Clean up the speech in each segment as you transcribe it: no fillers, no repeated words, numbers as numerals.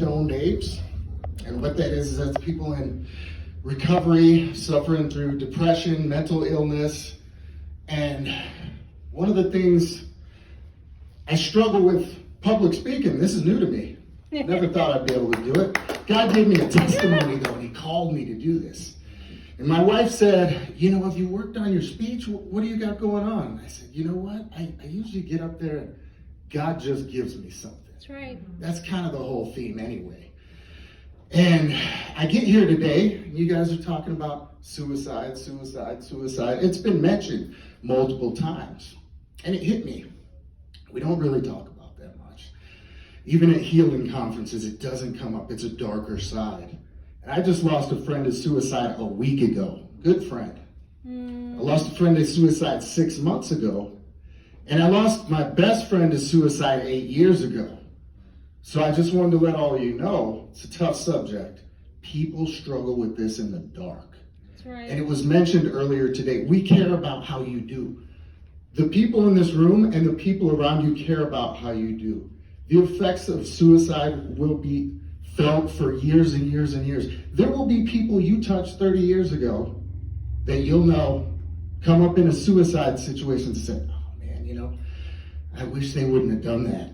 stoned apes. And what that is that's people in recovery, suffering through depression, mental illness. And one of the things, I struggle with public speaking. This is new to me. Never thought I'd be able to do it. God gave me a testimony though, and he called me to do this. And my wife said, have you worked on your speech? What do you got going on? I said, you know what? I usually get up there and God just gives me something. That's right. That's kind of the whole theme anyway. And I get here today, and you guys are talking about suicide. It's been mentioned multiple times. And it hit me. We don't really talk about that much. Even at healing conferences, it doesn't come up. It's a darker side. And I just lost a friend to suicide a week ago. Good friend. I lost a friend to suicide 6 months ago. And I lost my best friend to suicide 8 years ago. So I just wanted to let all of you know, it's a tough subject. People struggle with this in the dark. That's right. And it was mentioned earlier today. We care about how you do. The people in this room and the people around you care about how you do. The effects of suicide will be felt for years and years and years. There will be people you touched 30 years ago that you'll know come up in a suicide situation and say, oh man, I wish they wouldn't have done that.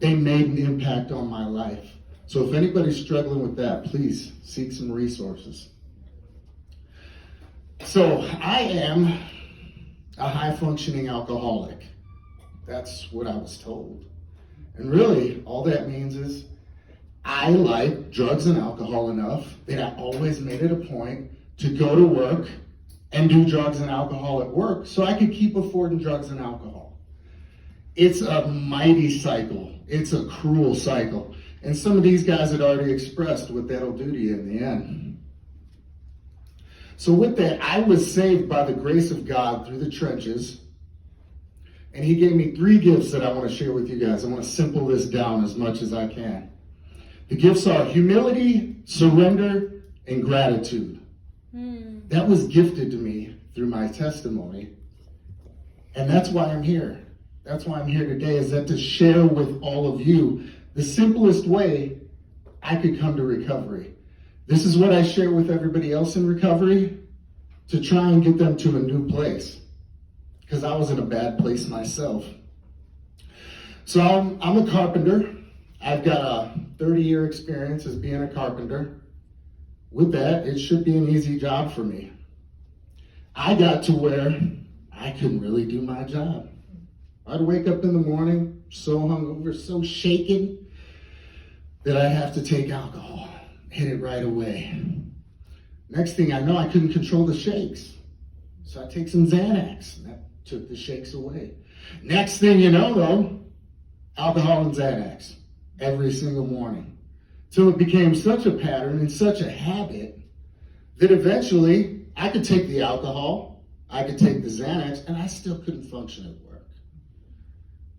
They made an impact on my life. So if anybody's struggling with that, please seek some resources. So I am a high-functioning alcoholic. That's what I was told. And really, all that means is I like drugs and alcohol enough that I always made it a point to go to work and do drugs and alcohol at work so I could keep affording drugs and alcohol. It's a mighty cycle. It's a cruel cycle. And some of these guys had already expressed what that'll do to you in the end. So with that, I was saved by the grace of God through the trenches. And he gave me 3 gifts that I want to share with you guys. I want to simple this down as much as I can. The gifts are humility, surrender, and gratitude. That was gifted to me through my testimony. And that's why I'm here. That's why I'm here today, is that to share with all of you the simplest way I could come to recovery. This is what I share with everybody else in recovery to try and get them to a new place, because I was in a bad place myself. So I'm a carpenter. I've got a 30-year experience as being a carpenter. With that, it should be an easy job for me. I got to where I couldn't really do my job. I'd wake up in the morning so hungover, so shaken, that I'd have to take alcohol, hit it right away. Next thing I know, I couldn't control the shakes. So I take some Xanax, and that took the shakes away. Next thing you know, though, alcohol and Xanax every single morning. Till it became such a pattern and such a habit that eventually I could take the alcohol, I could take the Xanax, and I still couldn't function at work.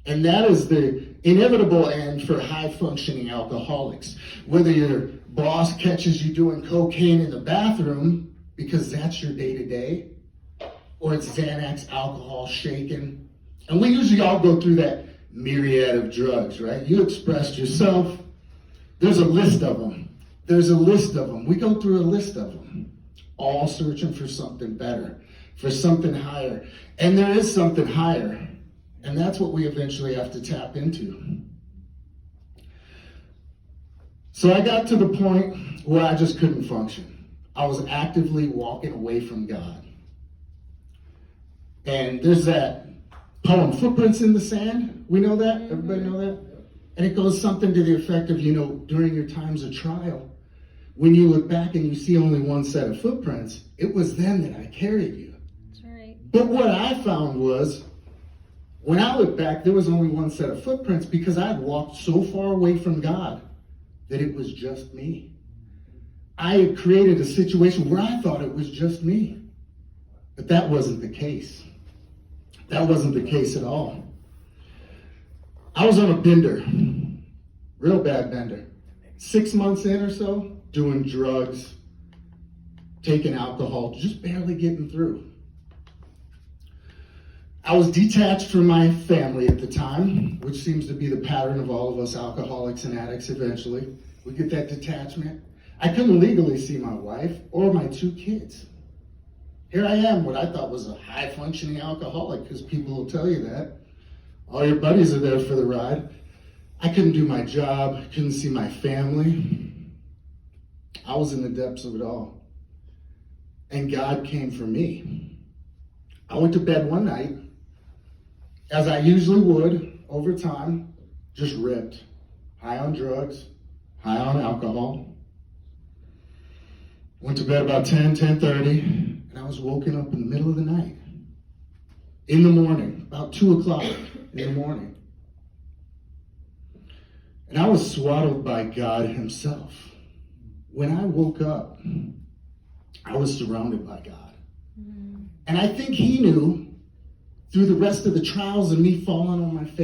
And that is the inevitable end for high-functioning alcoholics. Whether your boss catches you doing cocaine in the bathroom, because that's your day-to-day, or it's Xanax, alcohol, shaking. And we usually all go through that myriad of drugs, right? You expressed yourself. There's a list of them. We go through a list of them, all searching for something better, for something higher. And there is something higher. And that's what we eventually have to tap into. So I got to the point where I just couldn't function. I was actively walking away from God. And there's that poem, Footprints in the Sand. We know that? Everybody know that? And it goes something to the effect of, during your times of trial, when you look back and you see only one set of footprints, it was then that I carried you. That's right. But what I found was, when I look back, there was only one set of footprints because I had walked so far away from God that it was just me. I had created a situation where I thought it was just me. But that wasn't the case. That wasn't the case at all. I was on a bender, real bad bender. 6 months in or so, doing drugs, taking alcohol, just barely getting through. I was detached from my family at the time, which seems to be the pattern of all of us alcoholics and addicts eventually. We get that detachment. I couldn't legally see my wife or my 2 kids. Here I am, what I thought was a high-functioning alcoholic, because people will tell you that. All your buddies are there for the ride. I couldn't do my job, couldn't see my family. I was in the depths of it all. And God came for me. I went to bed one night, as I usually would over time, just ripped. High on drugs, high on alcohol. Went to bed about 10:30, and I was woken up in the middle of the night. In the morning, about 2 o'clock in the morning. And I was swaddled by God himself. When I woke up, I was surrounded by God. And I think he knew through the rest of the trials and me falling on my face,